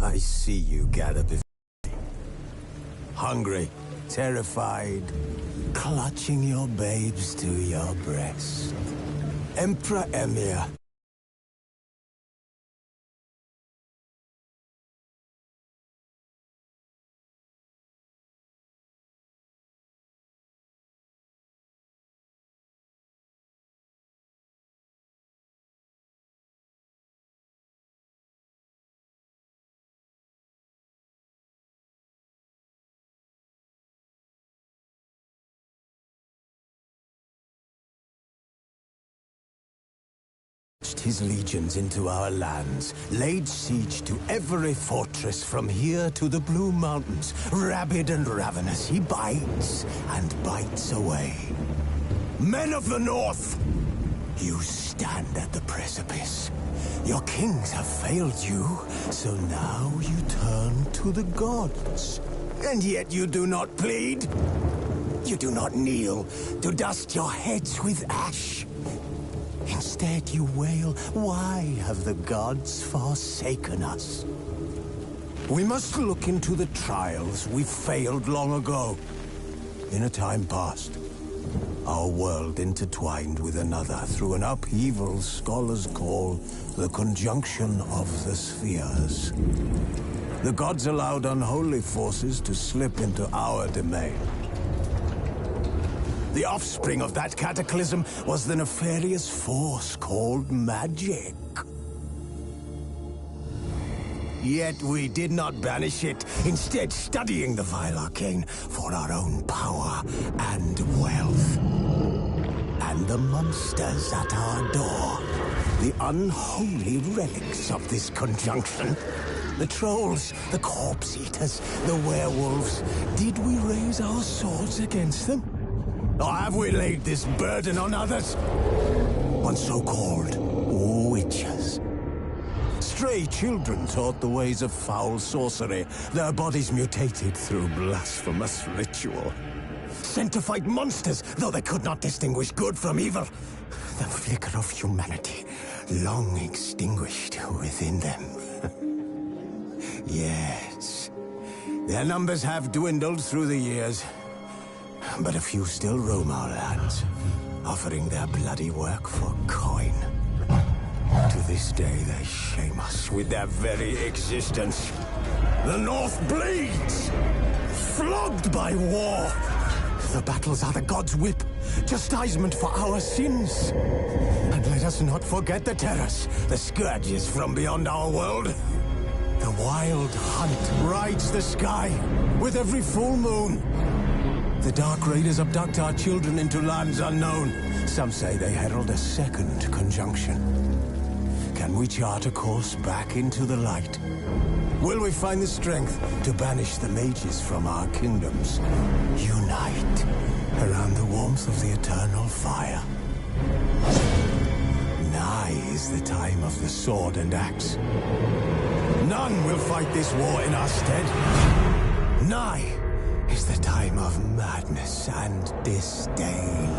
I see you gather before me. Hungry, terrified, clutching your babes to your breast. Emperor Emhyr. His legions into our lands, laid siege to every fortress from here to the Blue Mountains. Rabid and ravenous, he bites and bites away. Men of the North, you stand at the precipice. Your kings have failed you, so now you turn to the gods. And yet you do not plead. You do not kneel to dust your heads with ash. Instead, you wail, why have the gods forsaken us? We must look into the trials we failed long ago. In a time past, our world intertwined with another through an upheaval scholars call the conjunction of the spheres. The gods allowed unholy forces to slip into our domain. The offspring of that cataclysm was the nefarious force called magic. Yet we did not banish it, instead studying the vile arcane for our own power and wealth. And the monsters at our door, the unholy relics of this conjunction. The trolls, the corpse-eaters, the werewolves. Did we raise our swords against them? Or have we laid this burden on others? On so-called witches. Stray children taught the ways of foul sorcery, their bodies mutated through blasphemous ritual. Sent to fight monsters, though they could not distinguish good from evil. The flicker of humanity, long extinguished within them. Yes, their numbers have dwindled through the years. But a few still roam our lands, offering their bloody work for coin. To this day, they shame us with their very existence. The North bleeds, flogged by war. The battles are the gods' whip, chastisement for our sins. And let us not forget the terrors, the scourges from beyond our world. The wild hunt rides the sky with every full moon. The Dark Raiders abduct our children into lands unknown. Some say they herald a second conjunction. Can we chart a course back into the light? Will we find the strength to banish the mages from our kingdoms? Unite around the warmth of the eternal fire. Nigh is the time of the sword and axe. None will fight this war in our stead. Nigh is the time of madness and disdain.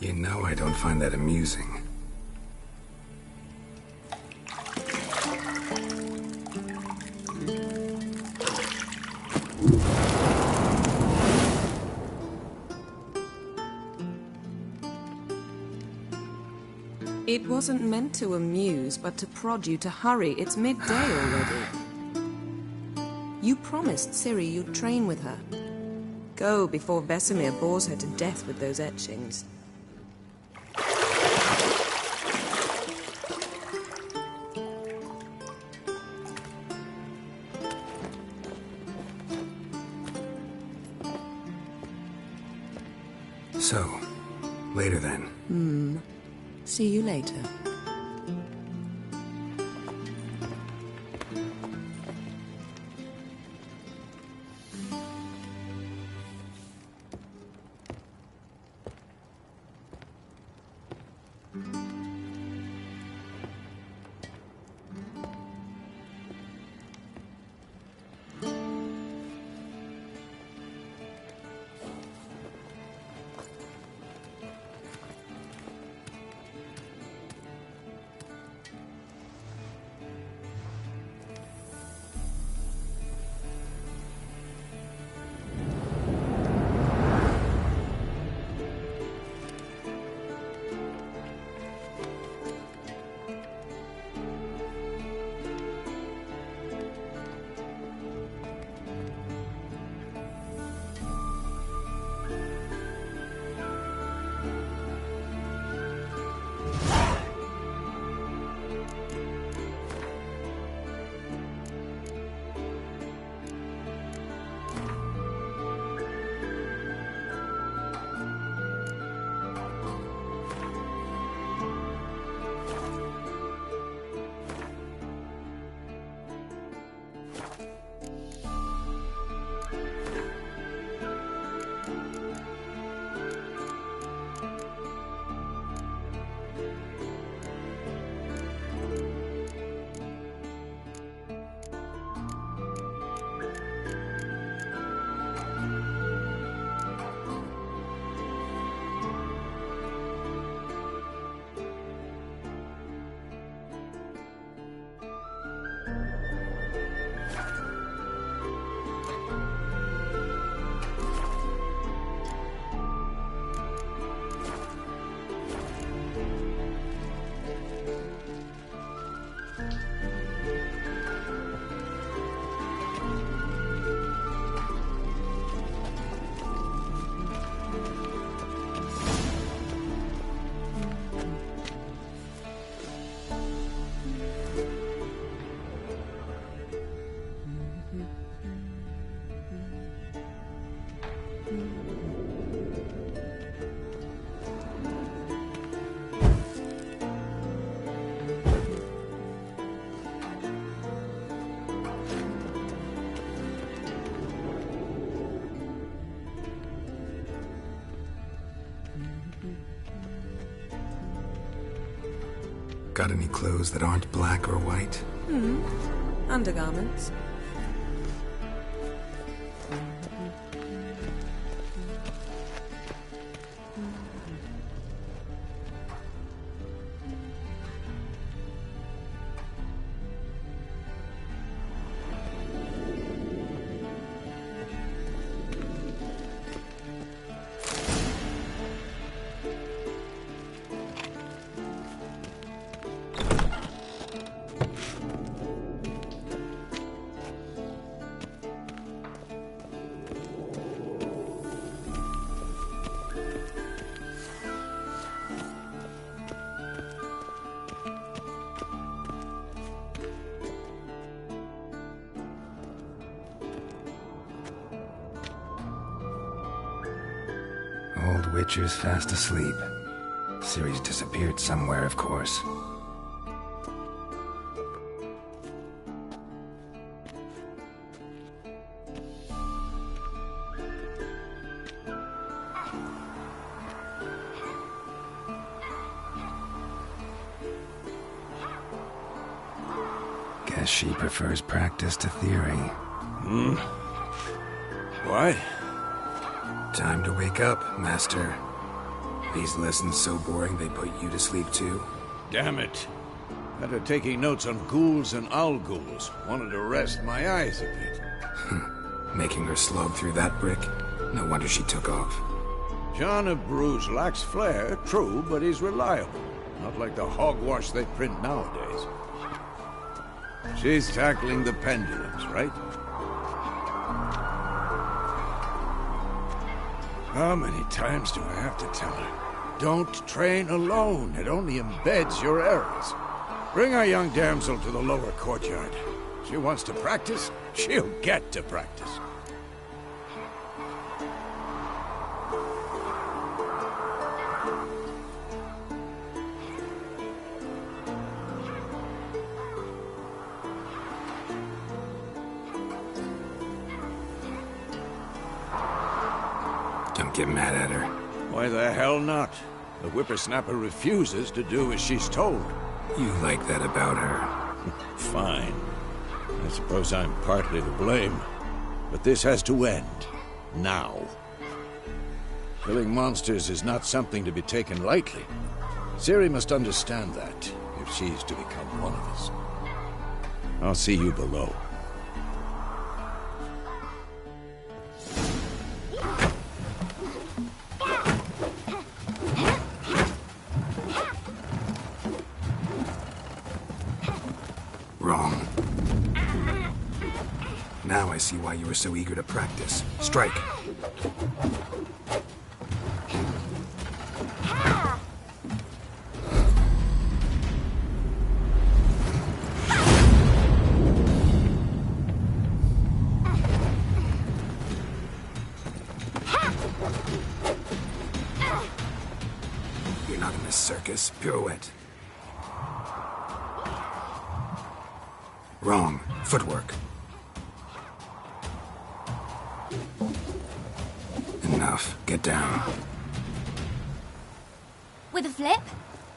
You know I don't find that amusing. It wasn't meant to amuse, but to prod you to hurry. It's midday already. You promised Ciri you'd train with her. Go before Vesemir bores her to death with those etchings. So, later then. See you later. Got any clothes that aren't black or white? Undergarments. Old Witcher's fast asleep. Ciri's disappeared somewhere, of course. Guess she prefers practice to theory. What? Time to wake up, Master. These lessons so boring they put you to sleep too? Damn it. After taking notes on ghouls and owl ghouls, wanted to rest my eyes a bit. Making her slog through that brick? No wonder she took off. John of Bruges lacks flair, true, but he's reliable. Not like the hogwash they print nowadays. She's tackling the pendulums, right? How many times do I have to tell her? Don't train alone. It only embeds your errors. Bring our young damsel to the lower courtyard. She wants to practice, she'll get to practice. Don't get mad at her. Why the hell not? The whippersnapper refuses to do as she's told. You like that about her. Fine. I suppose I'm partly to blame. But this has to end. Now. Killing monsters is not something to be taken lightly. Ciri must understand that, if she's to become one of us. I'll see you below. Wrong. Now I see why you were so eager to practice. Strike. You're not in this circus. Pirouette. Wrong. Footwork. Enough. Get down. With a flip?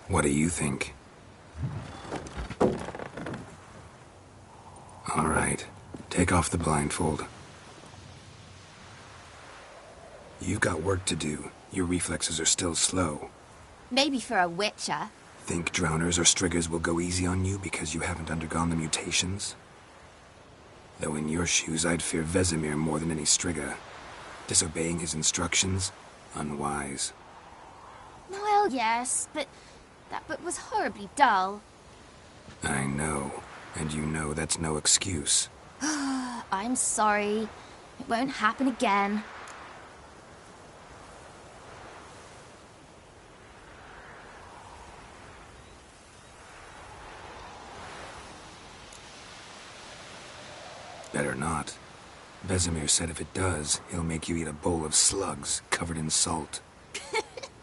What do you think? All right. Take off the blindfold. You've got work to do. Your reflexes are still slow. Maybe for a witcher. Think drowners or striggers will go easy on you because you haven't undergone the mutations? Though in your shoes, I'd fear Vesemir more than any strigger. Disobeying his instructions? Unwise. Well, yes, but that book was horribly dull. I know. And you know that's no excuse. I'm sorry. It won't happen again. Better not. Vesemir said if it does, he'll make you eat a bowl of slugs covered in salt.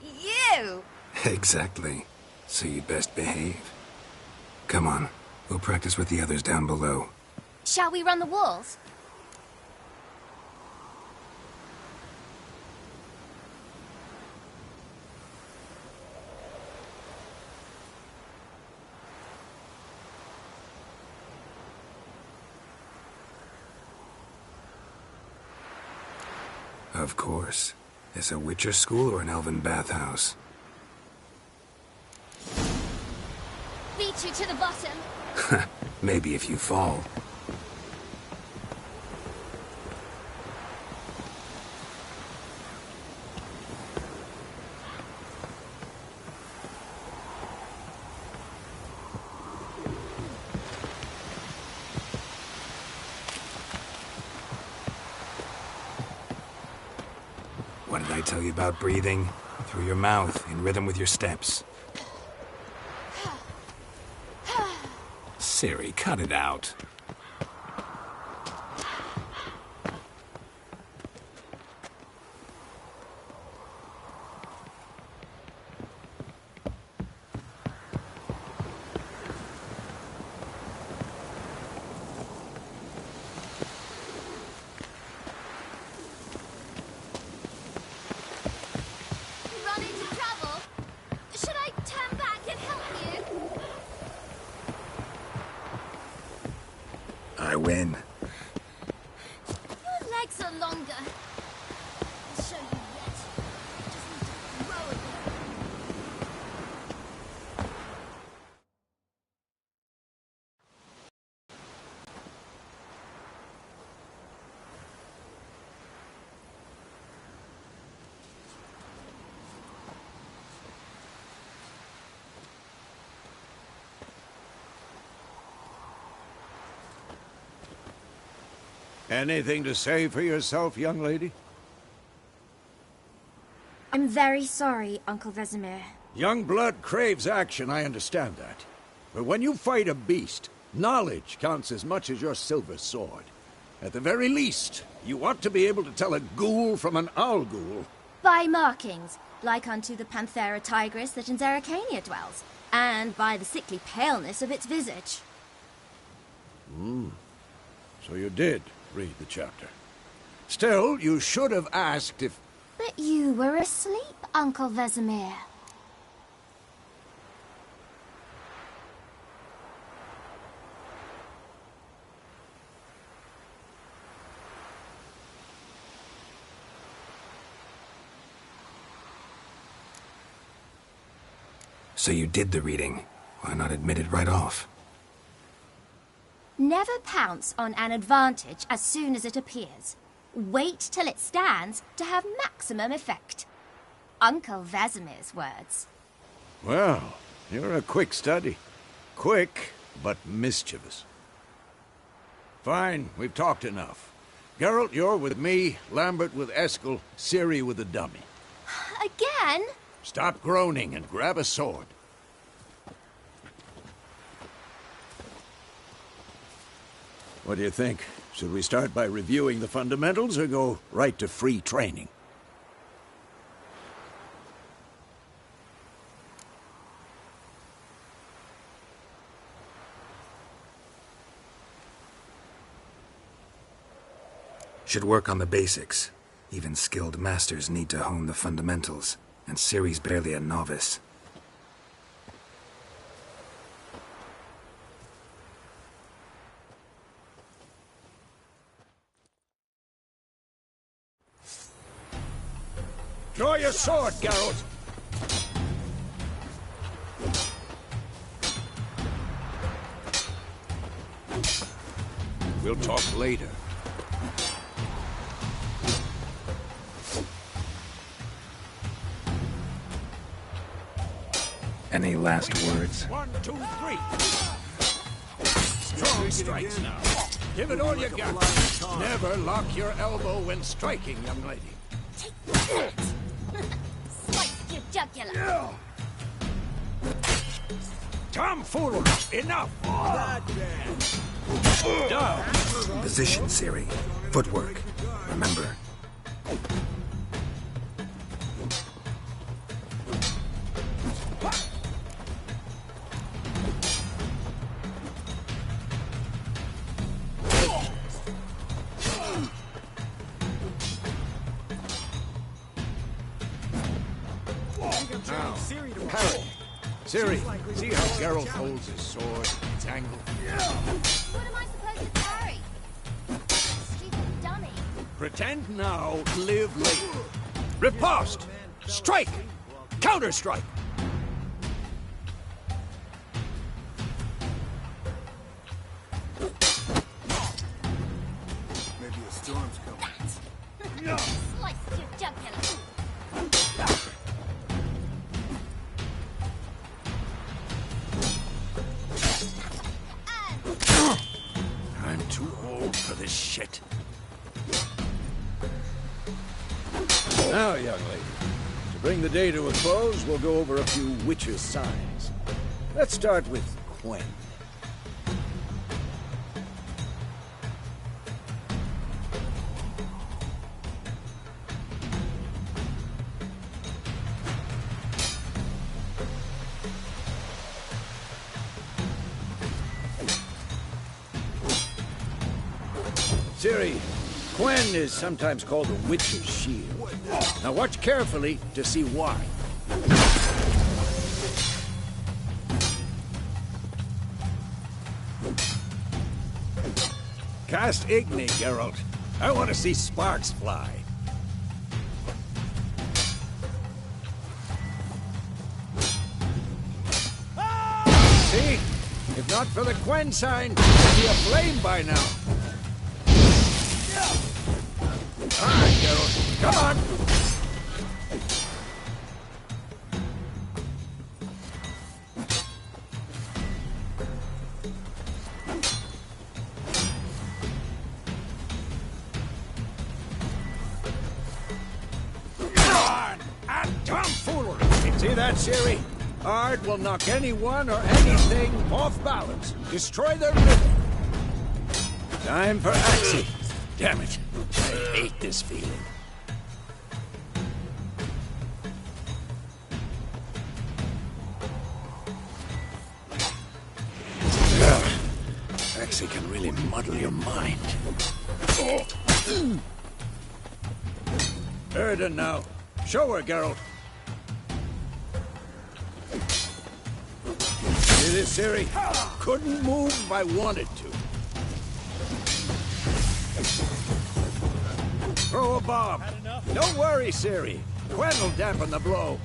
You! Exactly. So you'd best behave. Come on. We'll practice with the others down below. Shall we run the walls? Of course. Is a Witcher school or an elven bathhouse? Beat you to the bottom. Maybe if you fall. What did I tell you about breathing? Through your mouth, in rhythm with your steps. Ciri, cut it out. Run into trouble? Should I turn back and help you? I win. Your legs are longer. I'll show you yet. Just need to throw a bit. Anything to say for yourself, young lady? I'm very sorry, Uncle Vesemir. Young blood craves action, I understand that. But when you fight a beast, knowledge counts as much as your silver sword. At the very least, you ought to be able to tell a ghoul from an owl ghoul. By markings, like unto the Panthera tigris that in Zerrikania dwells, and by the sickly paleness of its visage. So you did read the chapter. Still, you should have asked if... But you were asleep, Uncle Vesemir. So you did the reading. Why not admit it right off? Never pounce on an advantage as soon as it appears. Wait till it stands to have maximum effect. Uncle Vesemir's words. Well, you're a quick study. Quick, but mischievous. Fine, we've talked enough. Geralt, you're with me, Lambert with Eskel, Ciri with the dummy. Again? Stop groaning and grab a sword. What do you think? Should we start by reviewing the fundamentals or go right to free training? Should work on the basics. Even skilled masters need to hone the fundamentals, and Ciri's barely a novice. Draw your sword, Geralt! We'll talk later. Any last words? 1, 2, 3. Strong strikes now. Give it all you got. Never lock your elbow when striking, young lady. Slice your jugular. Tomfool! Enough! Down! Position, Ciri. Footwork. Remember. Ciri, see how Geralt holds his sword, its angle? What am I supposed to carry? Stupid dummy. Pretend now, live later. Riposte! Strike! Counter-strike! Maybe a storm's coming. Slice your jugular. I'm too old for this shit. Now, young lady, to bring the day to a close, we'll go over a few witches' signs. Let's start with Quen. Ciri, Quen is sometimes called the Witch's Shield. Now watch carefully to see why. Cast Igni, Geralt. I want to see sparks fly. See? If not for the Quen sign, it'd be aflame by now. All right, Geralt. Come on! On! And tomfoolery! See that, Ciri? Art will knock anyone or anything off balance. Destroy their rhythm. Time for Axii. Damn it. I hate this feeling. Axii can really muddle your mind. Erden now. Show her, Geralt. See this, Ciri? Couldn't move if I wanted to. Throw a bomb. Don't worry, Ciri. Quen will dampen the blow.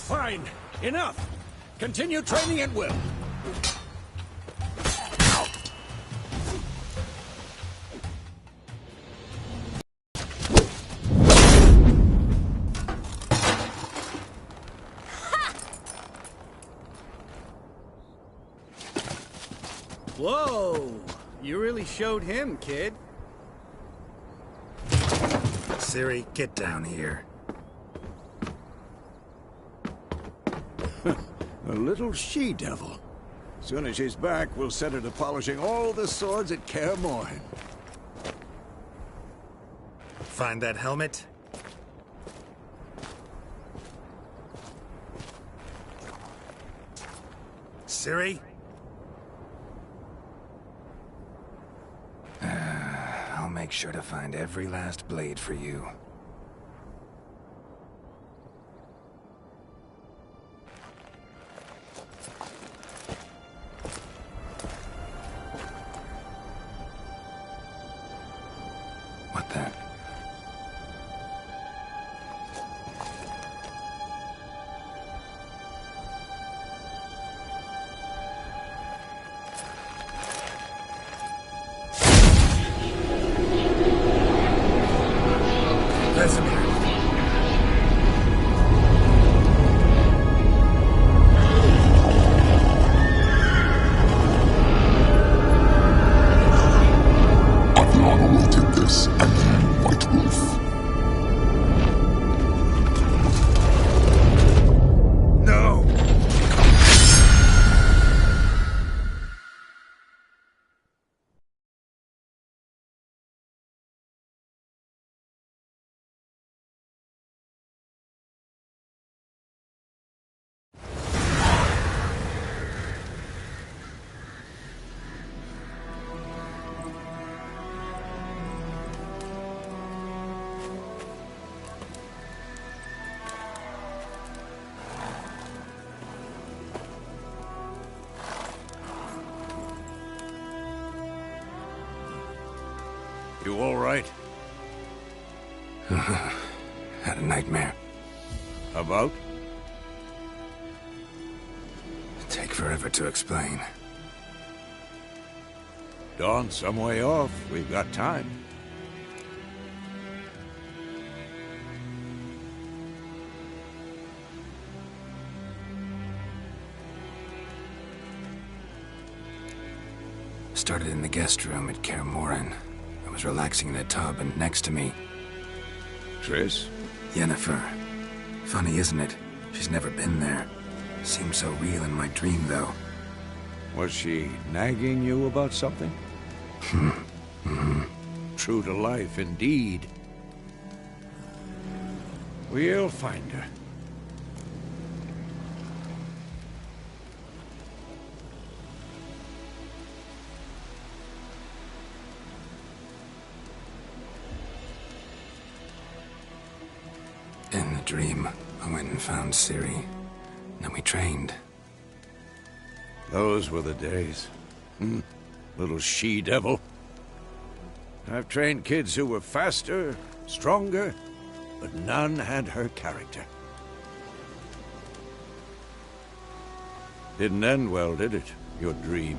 Fine. Enough. Continue training at will. Whoa! You really showed him, kid. Ciri, get down here. A little she-devil. Soon as she's back, we'll set her to polishing all the swords at Kaer Morhen. Find that helmet? Ciri? I'll make sure to find every last blade for you. What then? Vesemir. Aviana will take this, and you, White Wolf. No! You all right? Had a nightmare. About? Take forever to explain. Dawn's some way off. We've got time. Started in the guest room at Kaer Morhen. I was relaxing in a tub, and next to me, Triss? Yennefer. Funny, isn't it? She's never been there. Seemed so real in my dream, though. Was she nagging you about something? True to life, indeed. We'll find her. In the dream, I went and found Ciri. Then we trained. Those were the days. Little she-devil. I've trained kids who were faster, stronger, but none had her character. Didn't end well, did it? Your dream?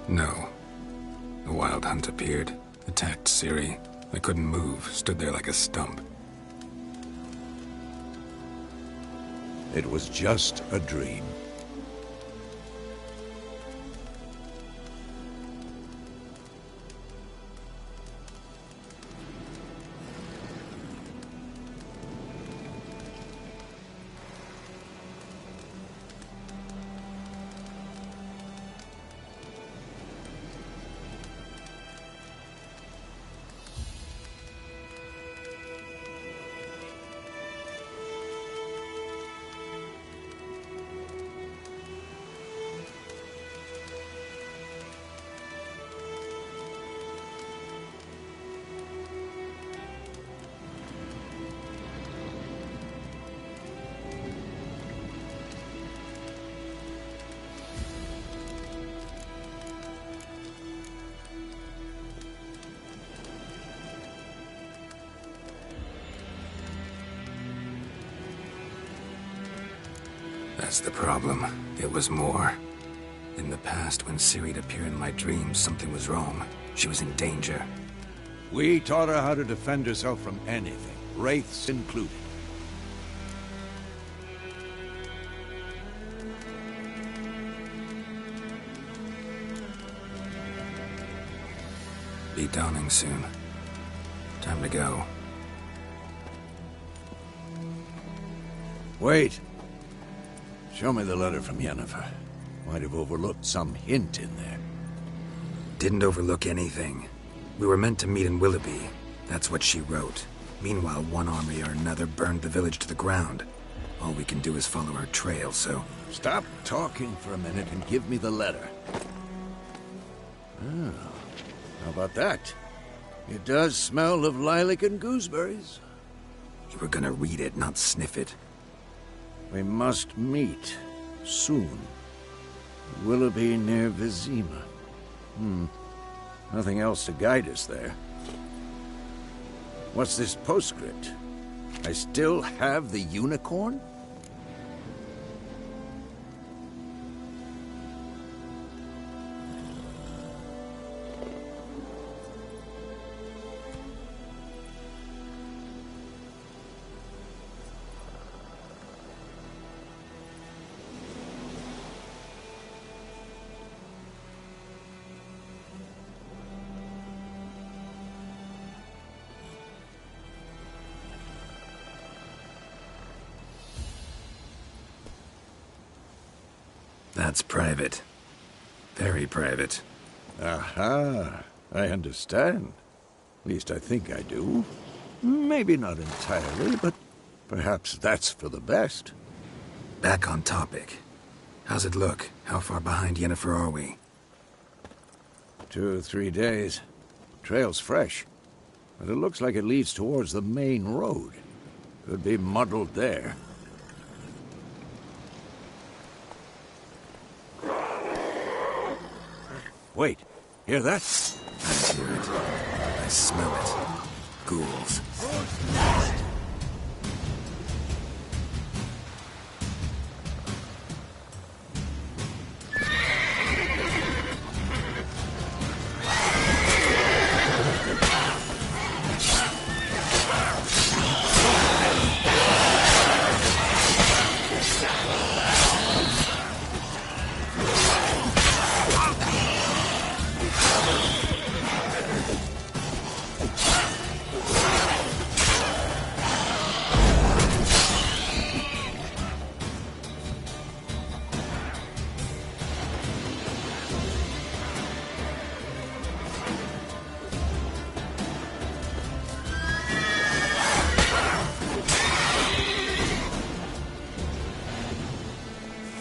No. The Wild Hunt appeared, attacked Ciri. I couldn't move, stood there like a stump. It was just a dream. That's the problem. It was more. In the past, when Ciri'd appear in my dreams, something was wrong. She was in danger. We taught her how to defend herself from anything, wraiths included. Be dawning soon. Time to go. Wait. Show me the letter from Yennefer. Might have overlooked some hint in there. Didn't overlook anything. We were meant to meet in Willoughby. That's what she wrote. Meanwhile, one army or another burned the village to the ground. All we can do is follow her trail, so... Stop talking for a minute and give me the letter. Oh, how about that? It does smell of lilac and gooseberries. You were gonna read it, not sniff it. We must meet. Soon. Willoughby near Vizima. Nothing else to guide us there. What's this postscript? I still have the unicorn? That's private. Very private. Aha, I understand. At least I think I do. Maybe not entirely, but perhaps that's for the best. Back on topic. How's it look? How far behind Yennefer are we? 2 or 3 days. Trail's fresh, but it looks like it leads towards the main road. Could be muddled there. Wait, hear that? I hear it. I smell it. Ghouls.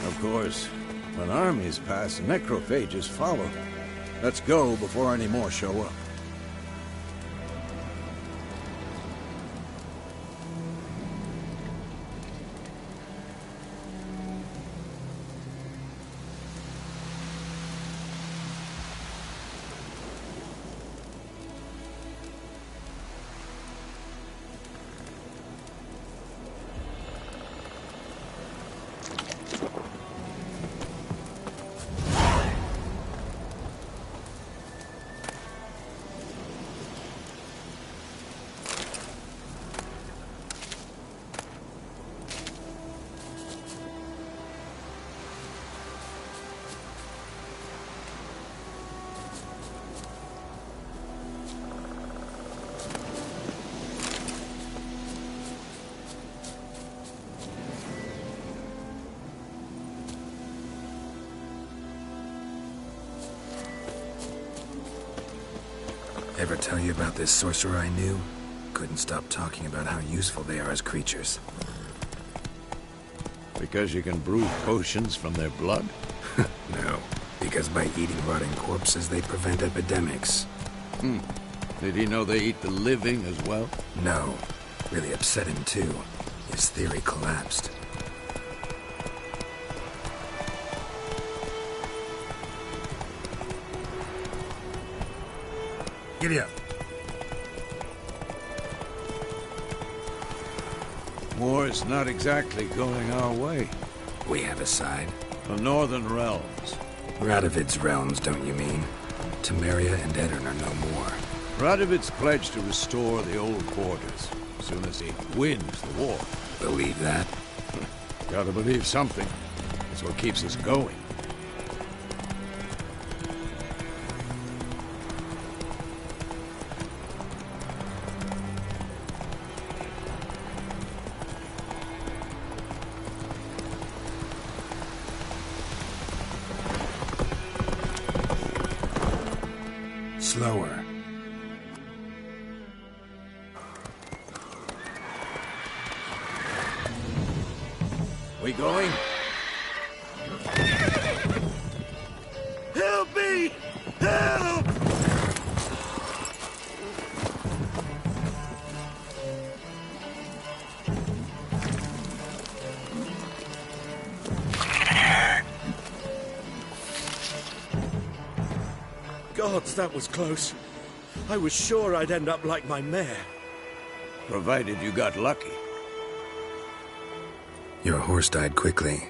Of course, when armies pass, necrophages follow. Let's go before any more show up. Ever tell you about this sorcerer I knew? Couldn't stop talking about how useful they are as creatures. Because you can brew potions from their blood? No, because by eating rotting corpses, they prevent epidemics. Did he know they eat the living as well? No, really upset him too. His theory collapsed. Giddy up. War's not exactly going our way. We have a side. The Northern Realms. Radovid's realms, don't you mean? Temeria and Edirn are no more. Radovid's pledged to restore the old borders as soon as he wins the war. Believe that? Gotta believe something. It's what keeps us going. Slower. We going? Help me! Help! Gods, that was close. I was sure I'd end up like my mare. Provided you got lucky. Your horse died quickly,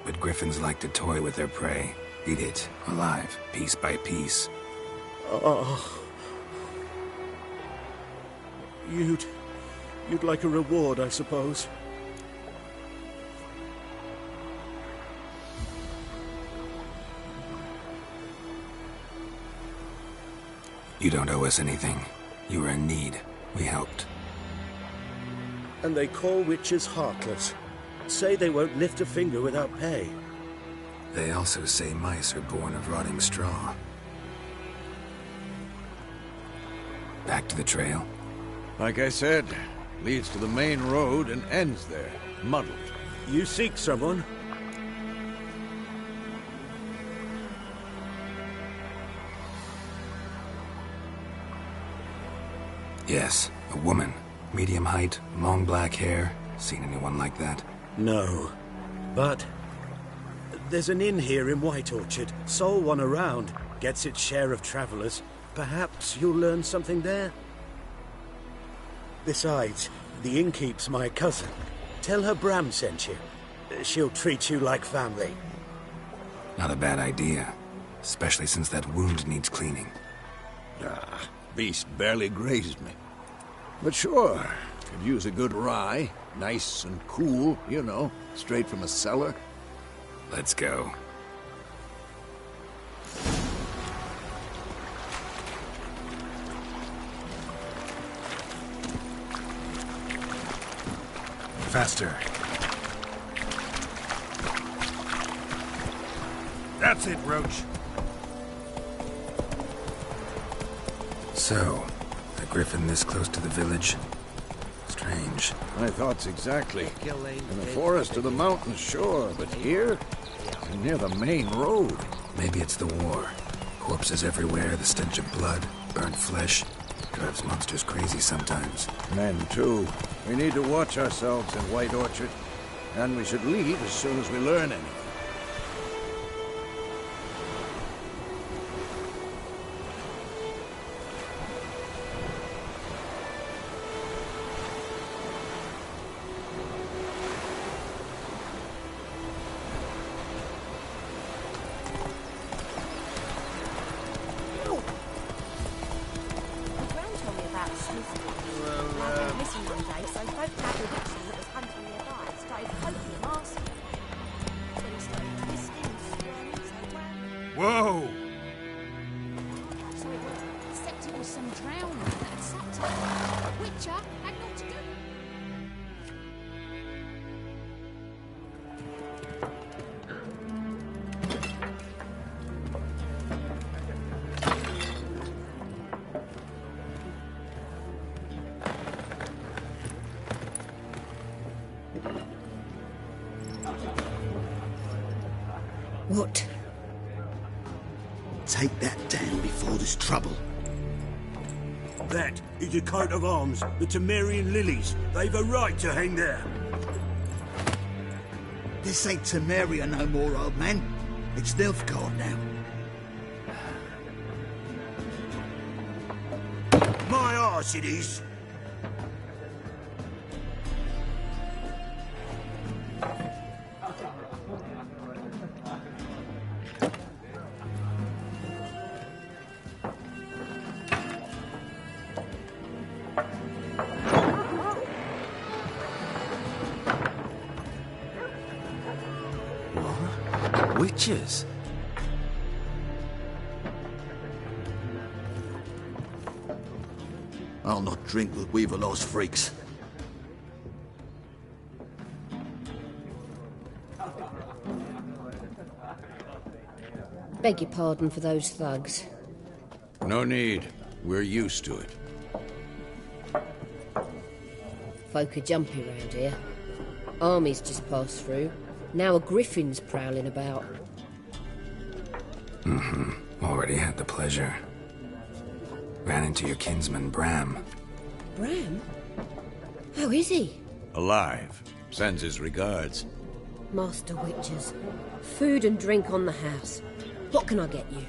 but griffins like to toy with their prey. Eat it, alive, piece by piece. Oh. You'd like a reward, I suppose. You don't owe us anything. You were in need. We helped. And they call witches heartless. Say they won't lift a finger without pay. They also say mice are born of rotting straw. Back to the trail? Like I said, leads to the main road and ends there, muddled. You seek someone? Yes, a woman. Medium height, long black hair. Seen anyone like that? No. But there's an inn here in White Orchard. Sole one around. Gets its share of travelers. Perhaps you'll learn something there? Besides, the innkeep's my cousin. Tell her Bram sent you. She'll treat you like family. Not a bad idea. Especially since that wound needs cleaning. Ah, beast barely grazed me. But sure, could use a good rye. Nice and cool, you know, straight from a cellar. Let's go. Faster. That's it, Roach. So, a griffin this close to the village? Strange. My thoughts exactly. In the forest or the mountains, sure, but here? Near the main road. Maybe it's the war. Corpses everywhere, the stench of blood, burnt flesh. Drives monsters crazy sometimes. Men, too. We need to watch ourselves in White Orchard. And we should leave as soon as we learn anything. Whoa! So it was, except it was some drowning that had sucked her. Witcher had not to go. What? Take that down before there's trouble. That is a coat of arms, the Temerian lilies. They've a right to hang there. This ain't Temeria no more, old man. It's Nilfgaard now. My arse it is. Witches? I'll not drink with Weaverlaw's freaks. Beg your pardon for those thugs. No need. We're used to it. Folk are jumpy round here. Armies just passed through. Now a griffin's prowling about. Already had the pleasure. Ran into your kinsman, Bram. Bram? How is he? Alive. Sends his regards. Master Witchers. Food and drink on the house. What can I get you?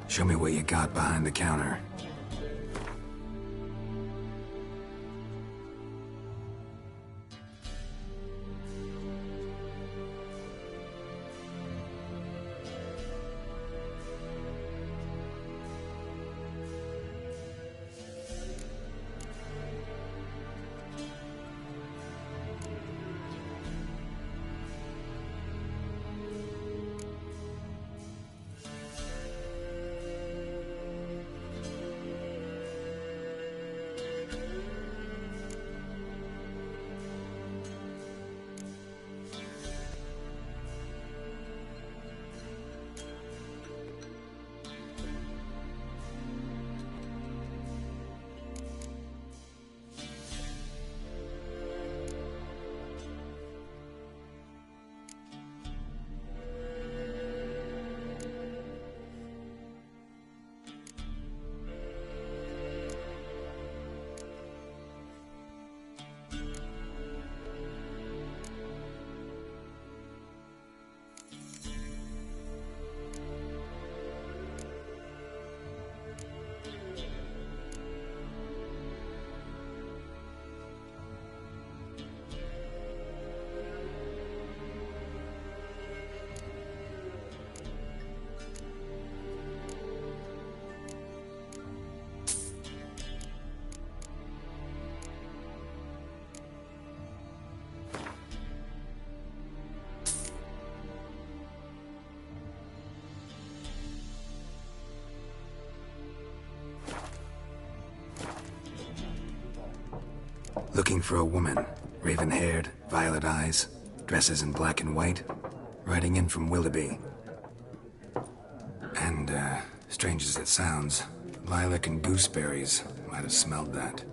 Show me what you got behind the counter. Looking for a woman. Raven-haired, violet eyes, dresses in black and white. Riding in from Willoughby. And, strange as it sounds, lilac and gooseberries might have smelled that.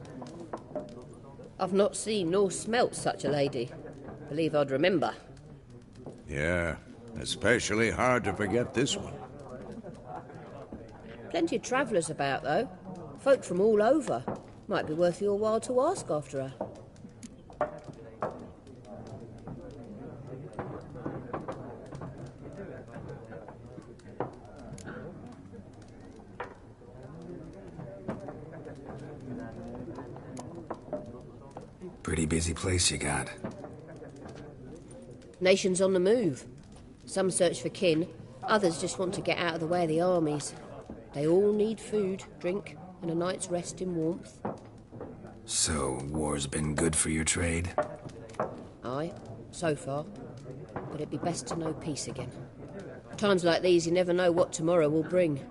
I've not seen nor smelt such a lady. Believe I'd remember. Yeah, especially hard to forget this one. Plenty of travellers about, though. Folk from all over. Might be worth your while to ask after her. Pretty busy place you got. Nations on the move. Some search for kin, others just want to get out of the way of the armies. They all need food, drink, and a night's rest in warmth. So, war's been good for your trade? Aye, so far. But it'd be best to know peace again. Times like these, you never know what tomorrow will bring.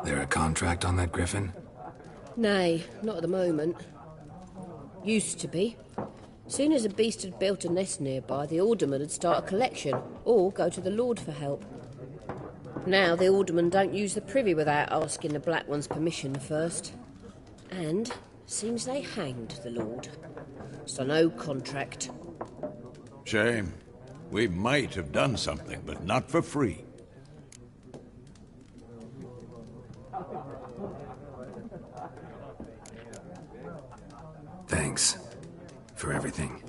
There a contract on that Griffin? Nay, not at the moment. Used to be. Soon as a beast had built a nest nearby, the alderman would start a collection, or go to the Lord for help. Now the alderman don't use the privy without asking the Black One's permission first. And seems they hanged the Lord. So no contract. Shame. We might have done something, but not for free. Thanks for everything.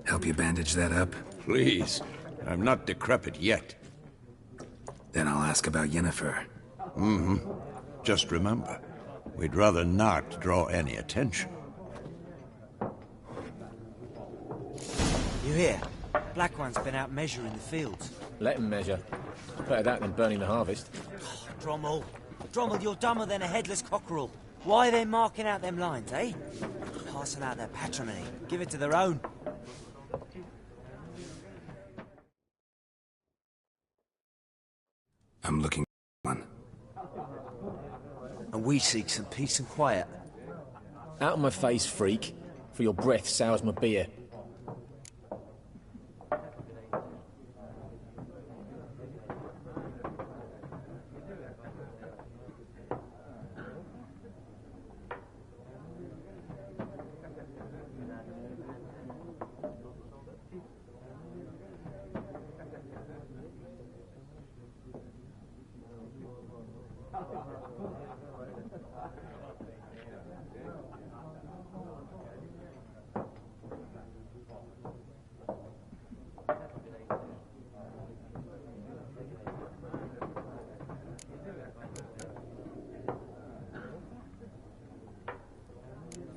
Help you bandage that up? Please. I'm not decrepit yet. Then I'll ask about Yennefer. Mm-hmm. Just remember, we'd rather not draw any attention. You hear? Black One's been out measuring the fields. Let him measure. Better that than burning the harvest. Oh, Drommel. Drommel, you're dumber than a headless cockerel. Why are they marking out them lines, eh? Passing out their patrimony. Give it to their own. I'm looking for one. And we seek some peace and quiet. Out of my face, freak, for your breath sours my beer.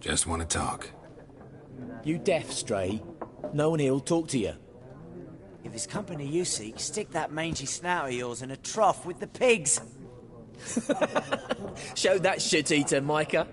Just want to talk. You deaf, Stray? No one here'll talk to you. If it's company you seek, stick that mangy snout of yours in a trough with the pigs. Show that shit-eater, Micah.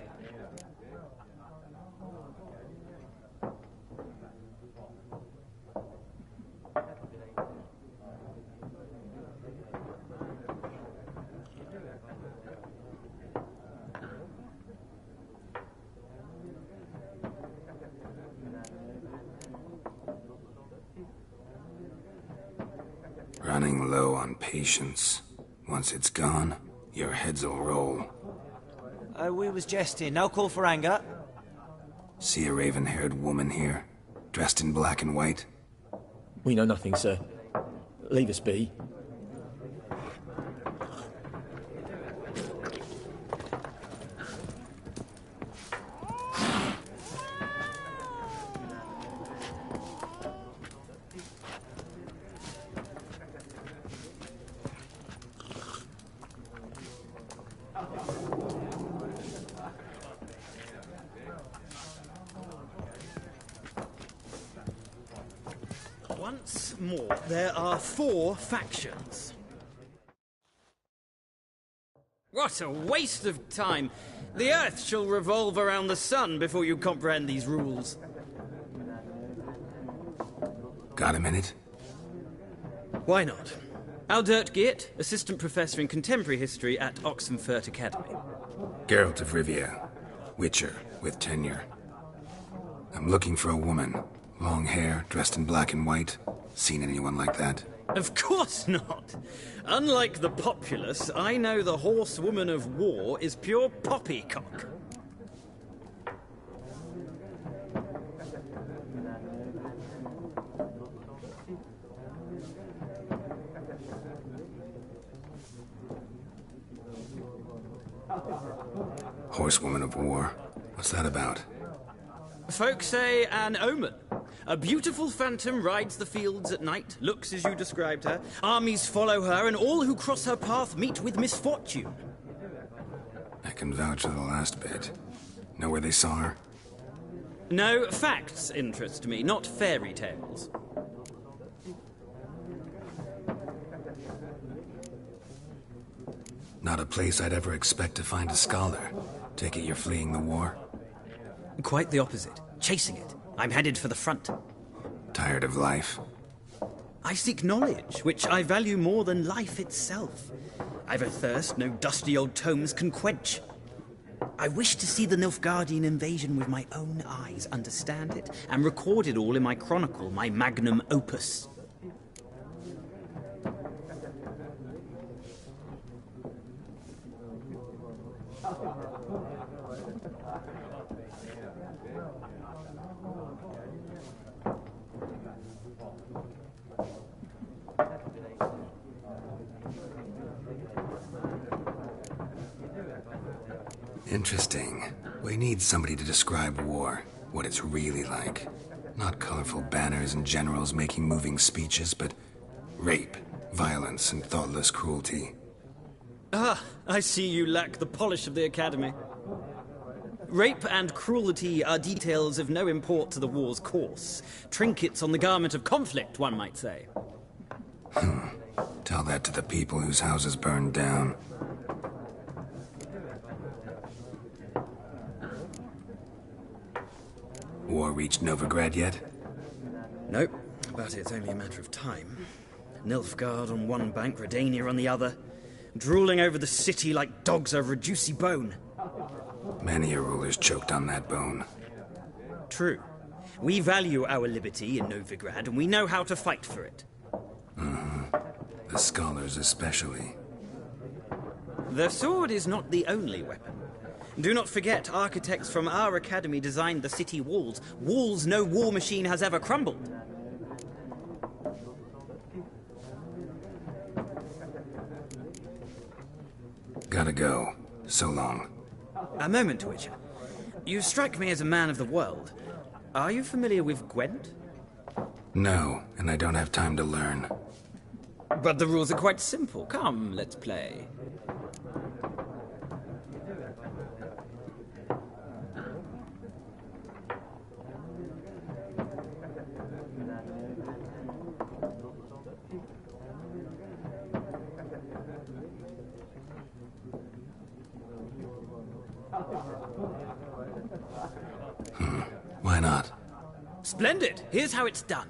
Running low on patience. Once it's gone, your heads'll roll. We was jesting. No call for anger. See a raven-haired woman here, dressed in black and white? We know nothing, sir. Leave us be. Once more, there are 4 factions. What a waste of time! The Earth shall revolve around the sun before you comprehend these rules. Got a minute? Why not? Aldert Geert, Assistant Professor in Contemporary History at Oxenfurt Academy. Geralt of Rivia, Witcher with tenure. I'm looking for a woman. Long hair, dressed in black and white. Seen anyone like that? Of course not! Unlike the populace, I know the horsewoman of war is pure poppycock. Horsewoman of war? What's that about? Folk say an omen. A beautiful phantom rides the fields at night, looks as you described her. Armies follow her, and all who cross her path meet with misfortune. I can vouch for the last bit. Know where they saw her? No, facts interest me, not fairy tales. Not a place I'd ever expect to find a scholar. Take it you're fleeing the war? Quite the opposite. Chasing it. I'm headed for the front. Tired of life? I seek knowledge, which I value more than life itself. I've a thirst no dusty old tomes can quench. I wish to see the Nilfgaardian invasion with my own eyes, understand it, and record it all in my chronicle, my magnum opus. Interesting. We need somebody to describe war, what it's really like. Not colorful banners and generals making moving speeches, but rape, violence, and thoughtless cruelty. Ah, I see you lack the polish of the Academy. Rape and cruelty are details of no import to the war's course. Trinkets on the garment of conflict, one might say. Tell that to the people whose houses burned down. War reached Novigrad yet? Nope, but it's only a matter of time. Nilfgaard on one bank, Redania on the other, drooling over the city like dogs over a juicy bone. Many a ruler's choked on that bone. True. We value our liberty in Novigrad, and we know how to fight for it. The scholars especially. The sword is not the only weapon. Do not forget, architects from our academy designed the city walls. Walls no war machine has ever crumbled. Gotta go. So long. A moment, Witcher. You strike me as a man of the world. Are you familiar with Gwent? No, and I don't have time to learn. But the rules are quite simple. Come, let's play. Why not? Splendid! Here's how it's done.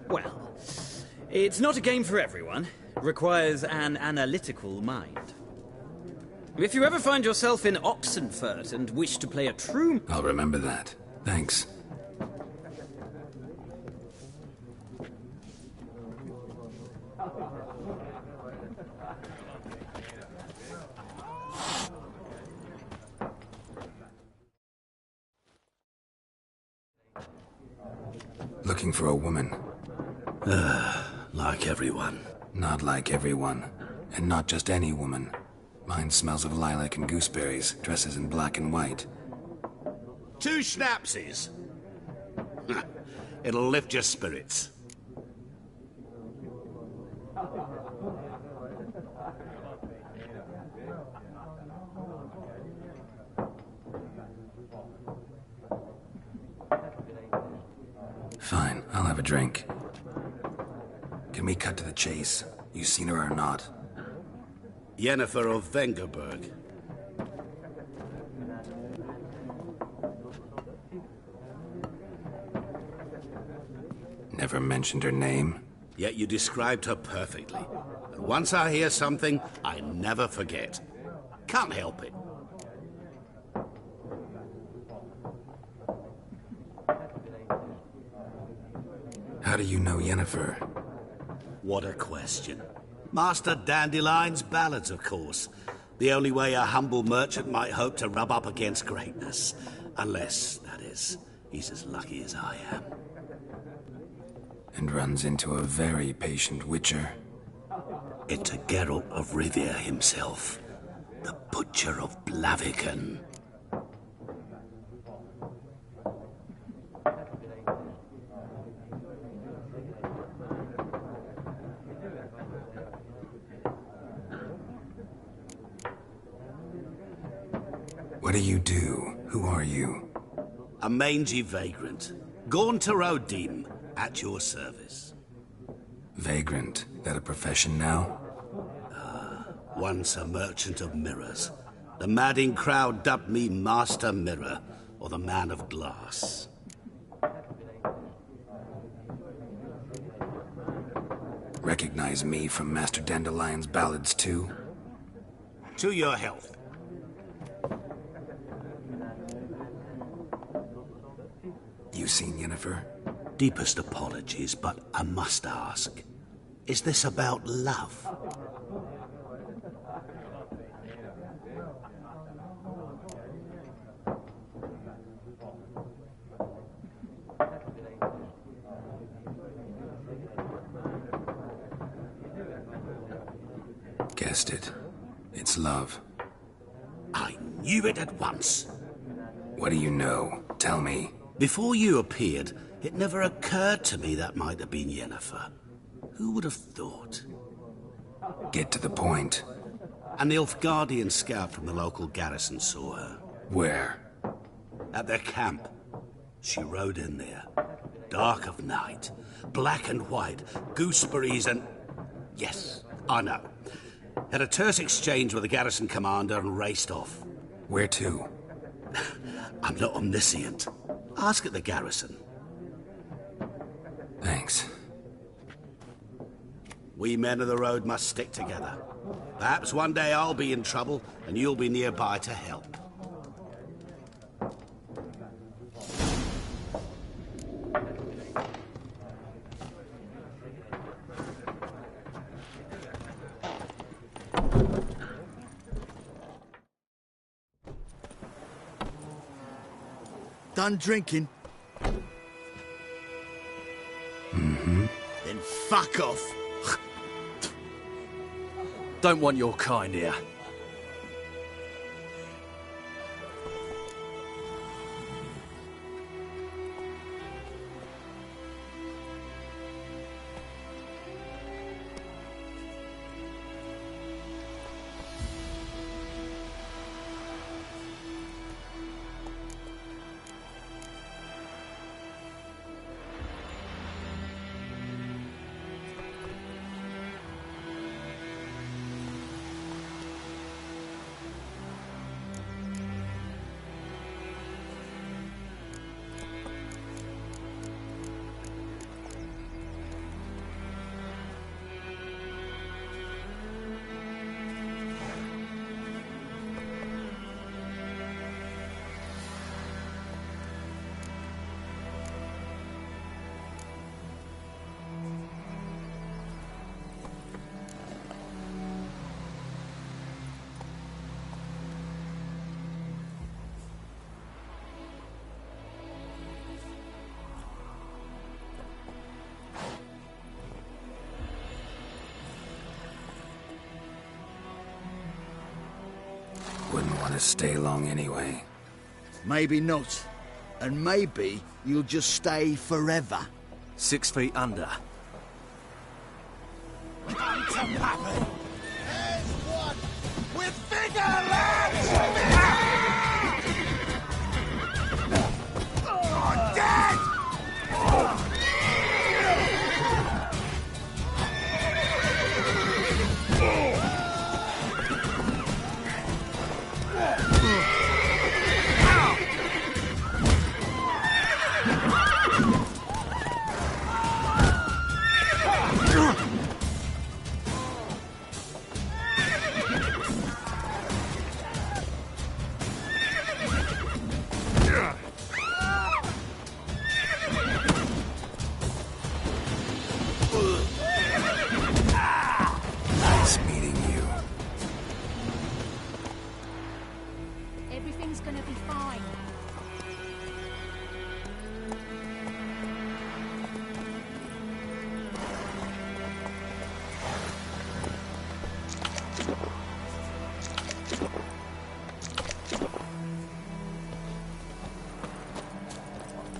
Well, it's not a game for everyone. Requires an analytical mind. If you ever find yourself in Oxenfurt and wish to play a true... I'll remember that. Thanks. Looking for a woman. Like everyone. Not like everyone. And not just any woman. Mine smells of lilac and gooseberries, dresses in black and white. 2 schnapsies. It'll lift your spirits. Fine, I'll have a drink. Can we cut to the chase? You seen her or not? Yennefer of Vengerberg. Never mentioned her name? Yet you described her perfectly. And once I hear something, I never forget. Can't help it. How do you know Yennefer? What a question. Master Dandelion's ballads, of course. The only way a humble merchant might hope to rub up against greatness. Unless, that is, he's as lucky as I am. And runs into a very patient witcher. Into Geralt of Rivia himself. The Butcher of Blaviken. What do you do? Who are you? A mangy vagrant. Gaunter O'Dim, at your service. Vagrant? That a profession now? Once a merchant of mirrors. The madding crowd dubbed me Master Mirror, or the Man of Glass. Recognize me from Master Dandelion's ballads too? To your health. You seen Yennefer? Deepest apologies, but I must ask. Is this about love? Guessed it. It's love. I knew it at once. What do you know? Tell me. Before you appeared, it never occurred to me that might have been Yennefer. Who would have thought? Get to the point. An Nilfgaardian scout from the local garrison saw her. Where? At their camp. She rode in there. Dark of night. Black and white. Gooseberries and... Yes, I know. Had a terse exchange with the garrison commander and raced off. Where to? I'm not omniscient. Ask at the garrison. Thanks. We men of the road must stick together. Perhaps one day I'll be in trouble and you'll be nearby to help. Done drinking? Mm-hmm. Then fuck off. Don't want your kind here. want to stay long anyway. Maybe not. And maybe you'll just stay forever. 6 feet under. Come to Papa! There's one with bigger legs! Oh, dead! Nice meeting you. Everything's gonna be fine.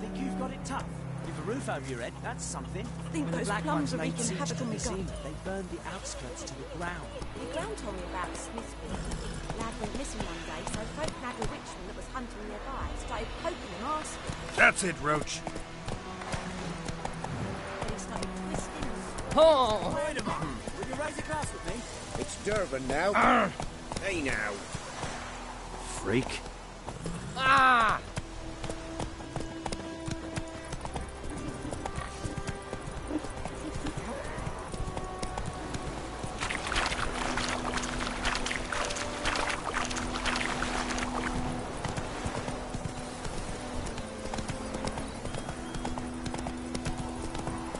Think you've got it tough? With a roof over your head, that's something. I think When the those Black plums Ones are laid wreaking siege havoc to on the Vizima, garden. they burned the outskirts to the ground. The ground told me about Smithfield. Lad went missing one day, so folk had a witchman that was hunting nearby. Started poking him, asking. That's it, Roach. But he started twisting. Oh! Wait a minute. Will you raise a glass with me? It's Durban now. Hey now. Freak. Ah!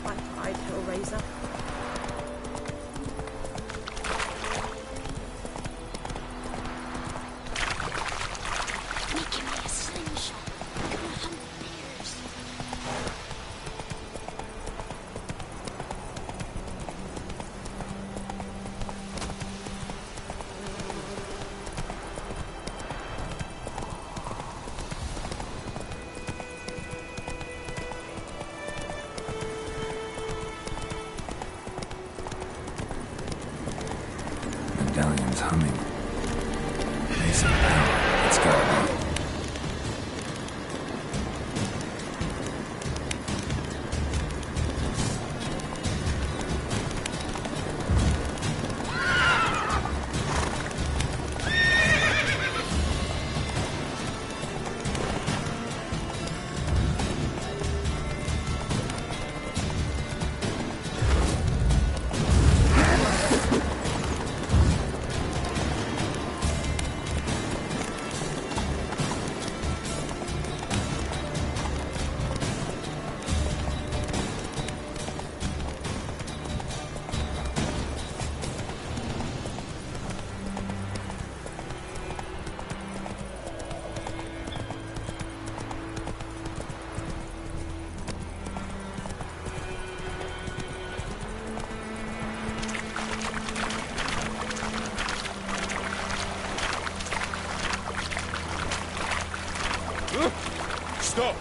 I tried Hellraiser. Making me a slingshot. Gonna hunt bears. Medallion's humming. Nice and power. Let's go. Stop!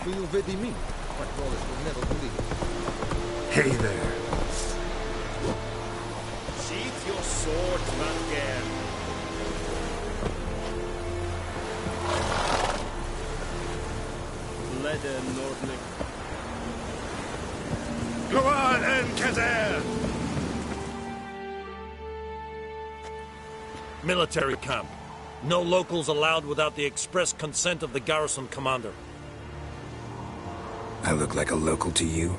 Who you vedi me? What Wallace will never believe. Hey there. Sheath your sword, Mangair. Leder Nordling. Go on, and Kazer! Military camp. No locals allowed without the express consent of the garrison commander. I look like a local to you?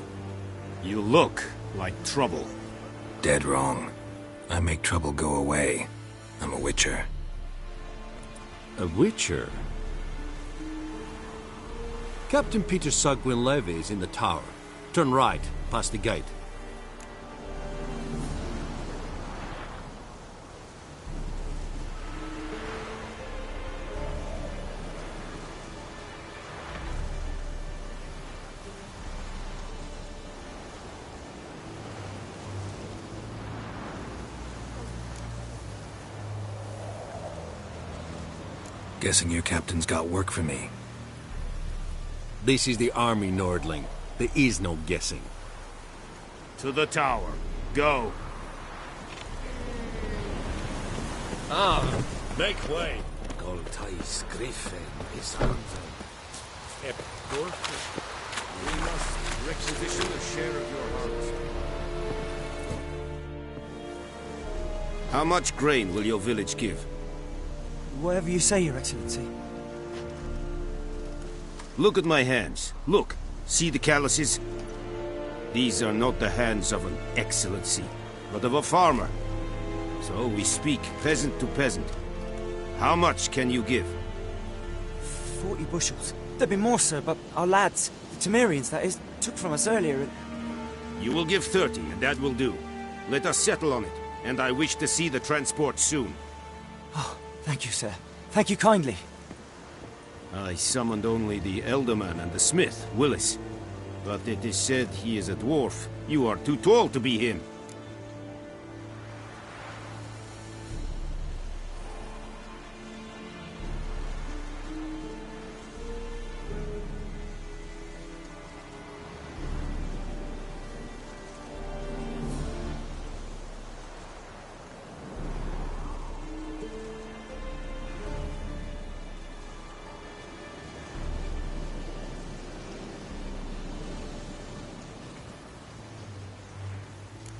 You look like trouble. Dead wrong. I make trouble go away. I'm a witcher. A witcher? Captain Peter Sugwin Levy is in the tower. Turn right, past the gate. Guessing your captain's got work for me. This is the army, Nordling. There is no guessing. To the tower. Go. Make way. Goltais Griffin is hunting. We must requisition a share of your harvest. How much grain will your village give? Whatever you say, Your Excellency. Look at my hands. Look. See the calluses? These are not the hands of an excellency, but of a farmer. So we speak peasant to peasant. How much can you give? 40 bushels. There'd be more, sir, but our lads, the Temerians, that is, took from us earlier and... You will give 30, and that will do. Let us settle on it, and I wish to see the transport soon. Oh, thank you, sir. Thank you kindly. I summoned only the Elderman and the smith, Willis. But it is said he is a dwarf. You are too tall to be him.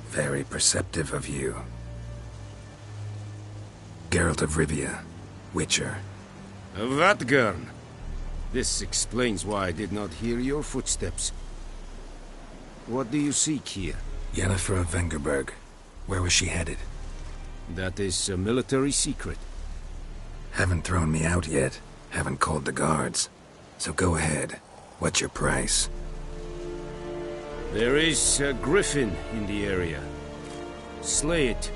Very perceptive of you. Geralt of Rivia, Witcher. Vatgern! This explains why I did not hear your footsteps. What do you seek here? Yennefer of Vengerberg. Where was she headed? That is a military secret. Haven't thrown me out yet. Haven't called the guards. So go ahead. What's your price? There is a griffin in the area. Slay it,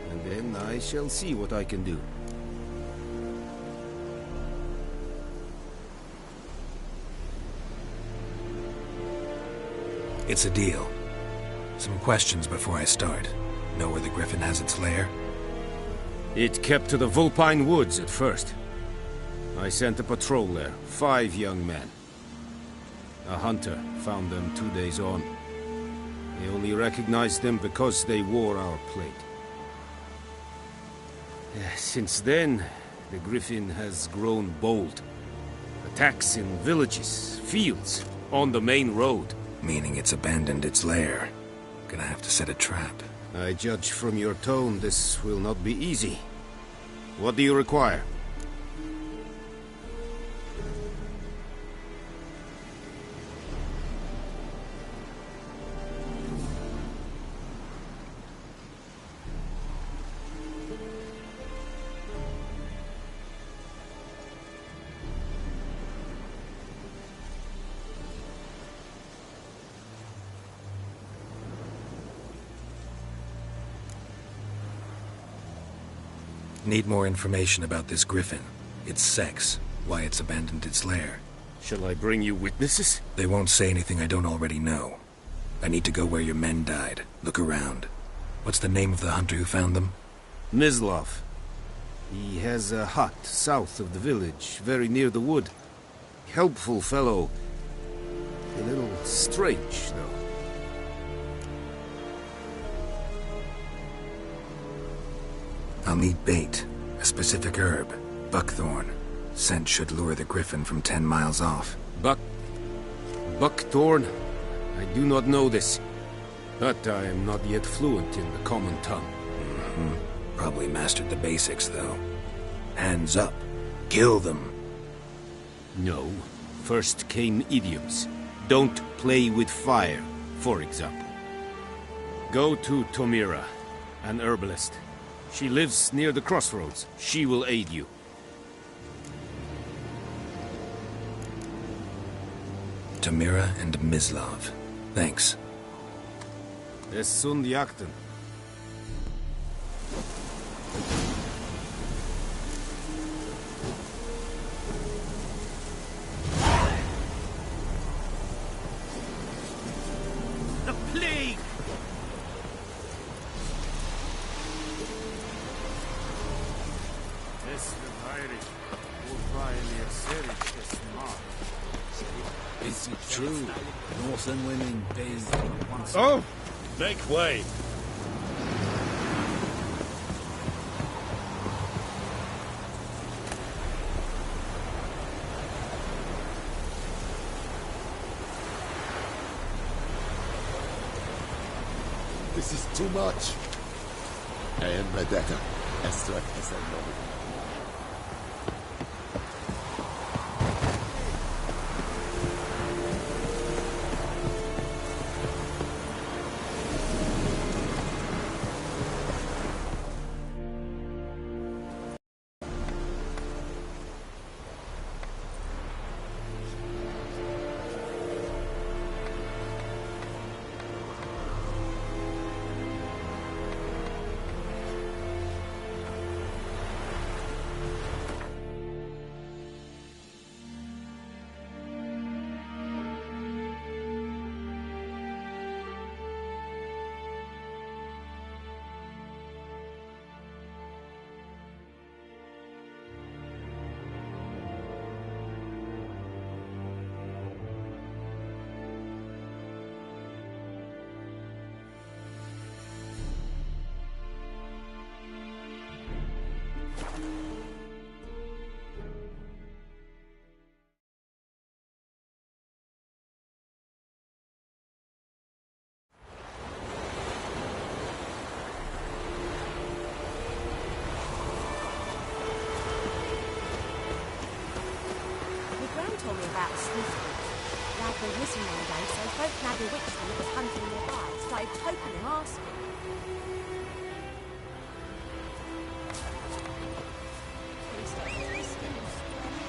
and then I shall see what I can do. It's a deal. Some questions before I start. Know where the griffin has its lair? It kept to the Vulpine Woods at first. I sent a patrol there, 5 young men. A hunter found them 2 days on. They only recognized them because they wore our plate. Since then, the griffin has grown bold. Attacks in villages, fields, on the main road. Meaning it's abandoned its lair. Gonna have to set a trap. I judge from your tone this will not be easy. What do you require? Need more information about this griffin. Its sex, why it's abandoned its lair. Shall I bring you witnesses? They won't say anything I don't already know. I need to go where your men died. Look around. What's the name of the hunter who found them? Mislav. He has a hut south of the village, very near the wood. Helpful fellow. A little strange, though. I'll need bait, a specific herb, buckthorn. Scent should lure the griffin from 10 miles off. Buckthorn? I do not know this, but I am not yet fluent in the common tongue. Probably mastered the basics, though. Hands up. Kill them. No. First came idioms. Don't play with fire, for example. Go to Tomira, an herbalist. She lives near the crossroads. She will aid you. Tamira and Mislav. Thanks. Es sind Jagden. The plague! Is it true? Northern women bathed once. Oh! Make way! This is too much. I am Vendetta, as strong as I know. Told me about Sleuthwood. Lad went missing one day, so folk nabbed a witchman that was hunting nearby. Started poking and asking.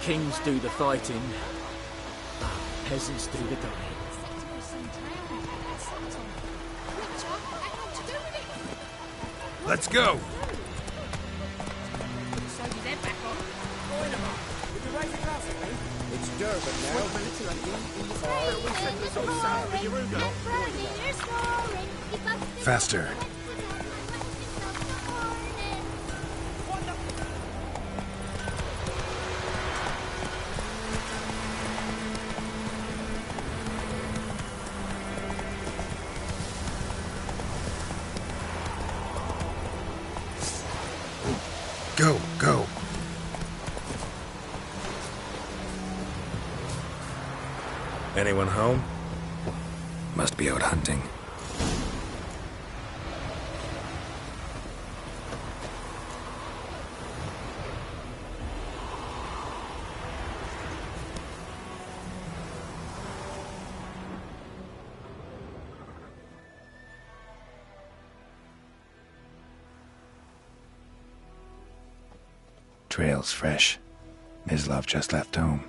Kings do the fighting, peasants do the dying. Let's go! It's Durban now. Faster. Go, go. Anyone home? Must be out hunting. Trail's fresh. Mislav just left home.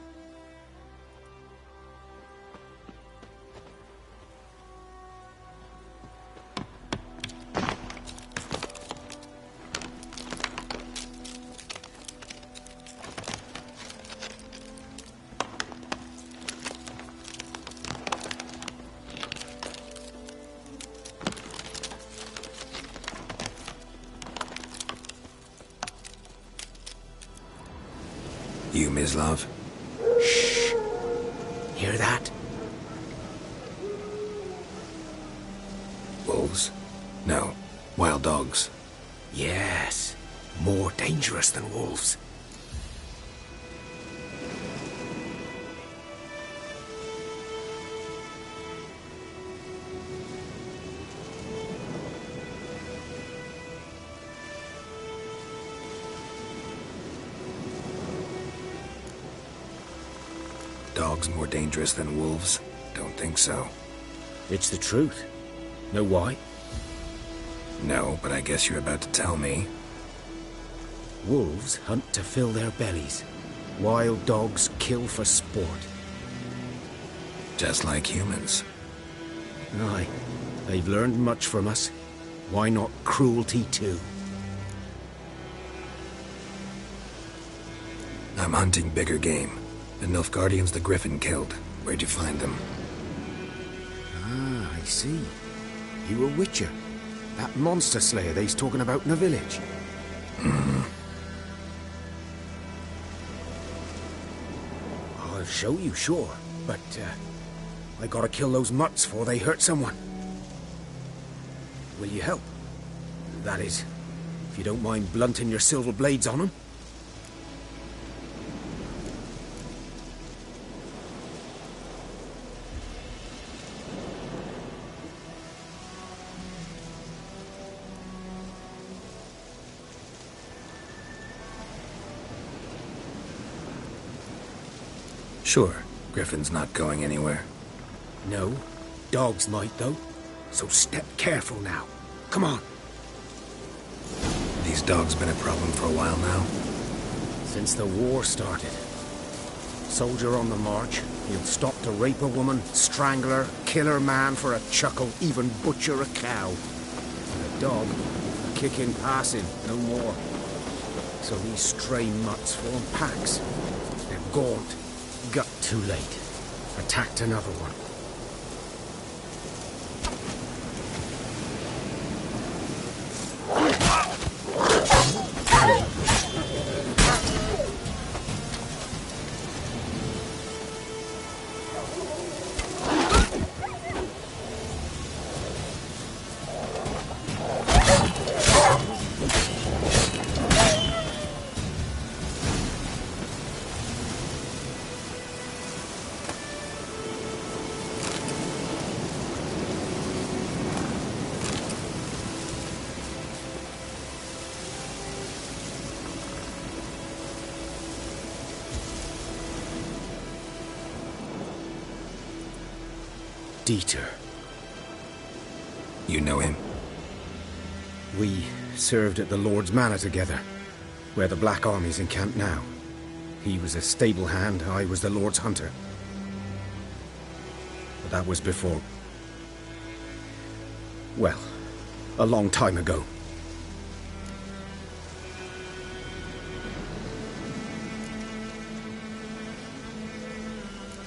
You, Mislav? Shh. Hear that? Wolves? No. Wild dogs. Yes. More dangerous than wolves. Dogs more dangerous than wolves? Don't think so. It's the truth. Know why? No, but I guess you're about to tell me. Wolves hunt to fill their bellies. Wild dogs kill for sport. Just like humans. Aye. They've learned much from us. Why not cruelty too? I'm hunting bigger game. The Nilfgaardians the Griffin killed. Where'd you find them? Ah, I see. You a witcher. That monster slayer they's talking about in the village. I'll show you, sure. But, I gotta kill those mutts before they hurt someone. Will you help? That is, if you don't mind blunting your silver blades on them. Sure. Griffin's not going anywhere. No. Dogs might, though. So step careful now. Come on. These dogs been a problem for a while now? Since the war started. Soldier on the march, he'll stop to rape a woman, strangle her, kill her man for a chuckle, even butcher a cow. And a dog, a kick in passing, no more. So these stray mutts form packs. They're gaunt. Got too late. Attacked another one. Dieter. You know him? We served at the Lord's Manor together, where the Black Army's encamped now. He was a stable hand, I was the Lord's hunter. But that was before... well, a long time ago.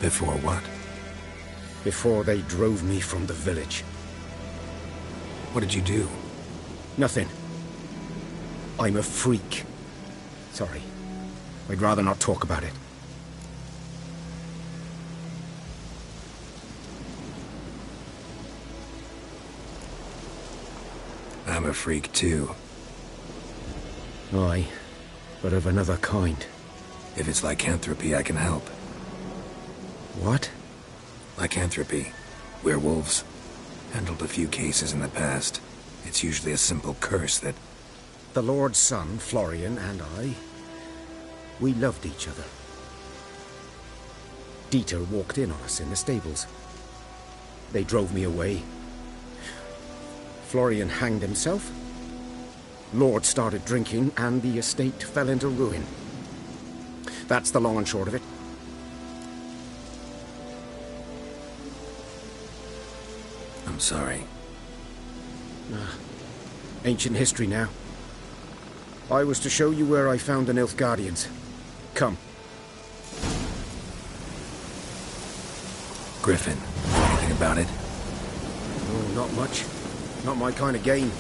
Before what? Before they drove me from the village. What did you do? Nothing. I'm a freak. Sorry. I'd rather not talk about it. I'm a freak too. Aye, but of another kind. If it's lycanthropy, I can help. What? Lycanthropy. Werewolves. Handled a few cases in the past. It's usually a simple curse that... The Lord's son, Florian, and I... we loved each other. Dieter walked in on us in the stables. They drove me away. Florian hanged himself. Lord started drinking, and the estate fell into ruin. That's the long and short of it. I'm sorry. Ancient history now. I was to show you where I found the Nilfgaardians. Come. Griffin, anything about it? Oh, not much. Not my kind of game.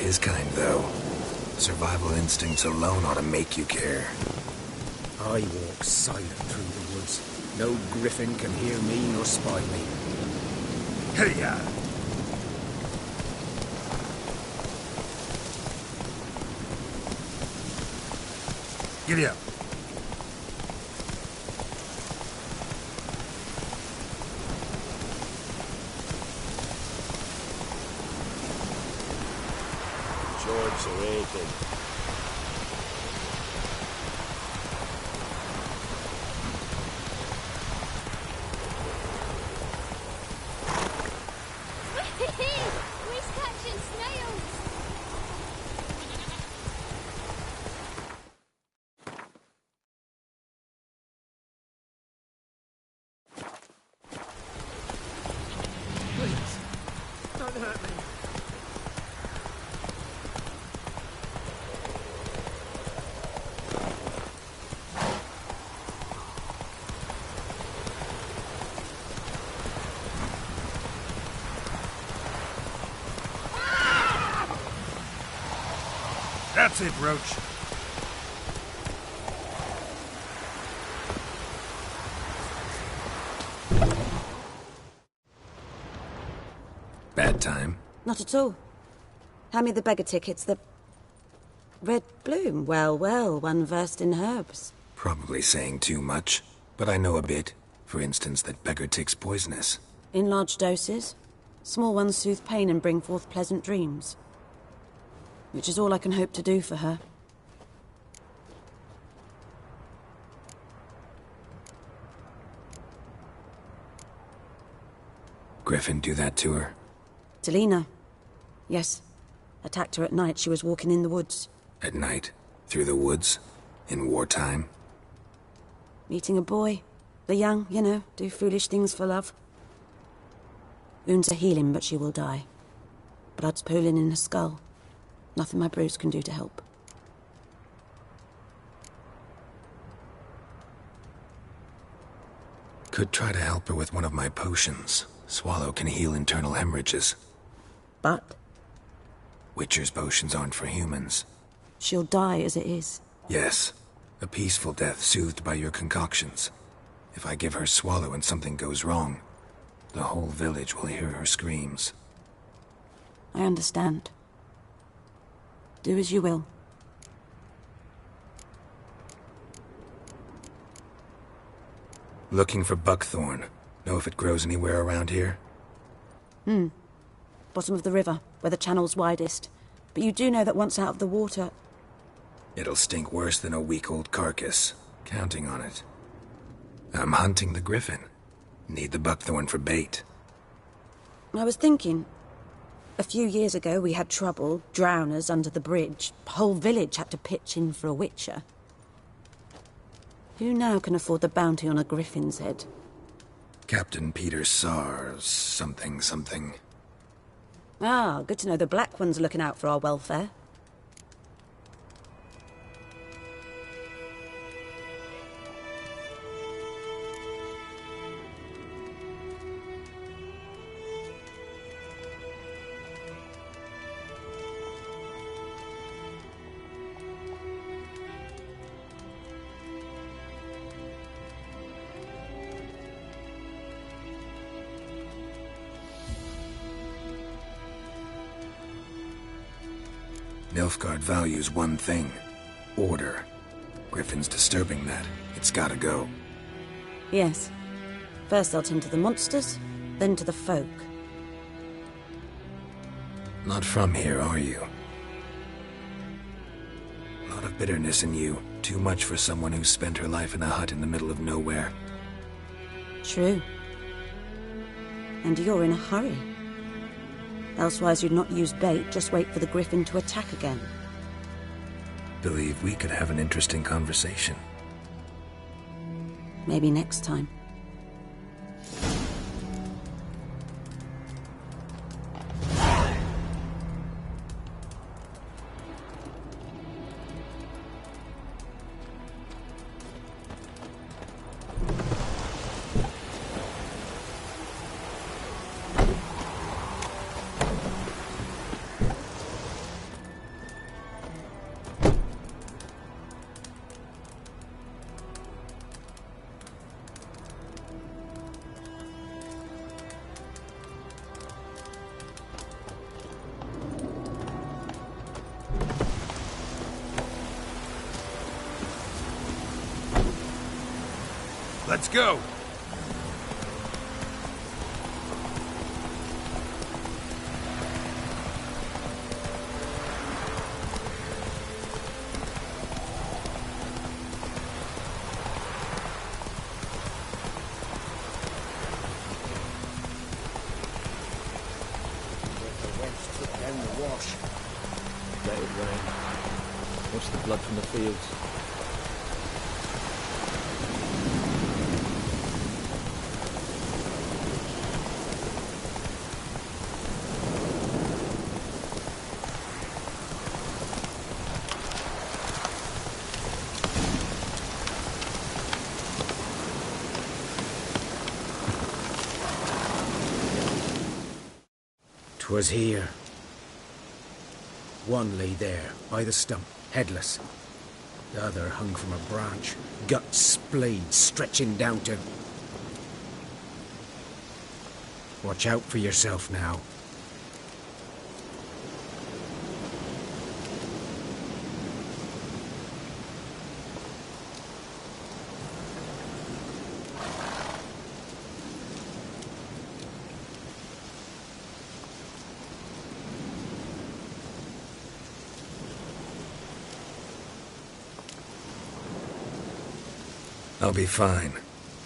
his kind, though. Survival instincts alone ought to make you care. I walk silent through the woods. No griffin can hear me nor spy me. Hey-ya! Giddy up. George awaited. We're catching snails! Please, don't hurt me. That's it, Roach. Bad time? Not at all. Hand me the beggar tickets, the... Red bloom. Well, well, one versed in herbs. Probably saying too much, but I know a bit. For instance, that beggar tick's poisonous. In large doses. Small ones soothe pain and bring forth pleasant dreams. Which is all I can hope to do for her. Griffin do that to her? Delina. Yes. Attacked her at night. She was walking in the woods. At night? Through the woods? In wartime? Meeting a boy. The young, you know, do foolish things for love. Wounds are healing, but she will die. Blood's pooling in her skull. Nothing my bruise can do to help. Could try to help her with one of my potions. Swallow can heal internal hemorrhages. But? Witcher's potions aren't for humans. She'll die as it is. Yes. A peaceful death soothed by your concoctions. If I give her Swallow and something goes wrong, the whole village will hear her screams. I understand. Do as you will. Looking for buckthorn. Know if it grows anywhere around here? Bottom of the river, where the channel's widest. But you do know that once out of the water... It'll stink worse than a week-old carcass. Counting on it. I'm hunting the griffin. Need the buckthorn for bait. I was thinking... A few years ago we had trouble, drowners under the bridge. The whole village had to pitch in for a witcher. Who now can afford the bounty on a griffin's head? Captain Peter Sars, something. Ah, good to know the Black One's looking out for our welfare. Nilfgaard values one thing. Order. Griffin's disturbing that. It's gotta go. Yes. First they'll tend to the monsters, then to the folk. Not from here, are you? A lot of bitterness in you. Too much for someone who's spent her life in a hut in the middle of nowhere. True. And you're in a hurry. Elsewise you'd not use bait, just wait for the griffin to attack again. Believe we could have an interesting conversation. Maybe next time. Let's go! Let it rain. Watch the blood from the fields. "'Twas here. One lay there, by the stump, headless. The other hung from a branch, guts splayed, stretching down to... Watch out for yourself now." I'll be fine.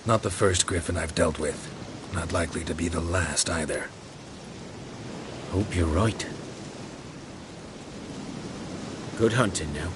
Not the first griffin I've dealt with. Not likely to be the last either. Hope you're right. Good hunting now.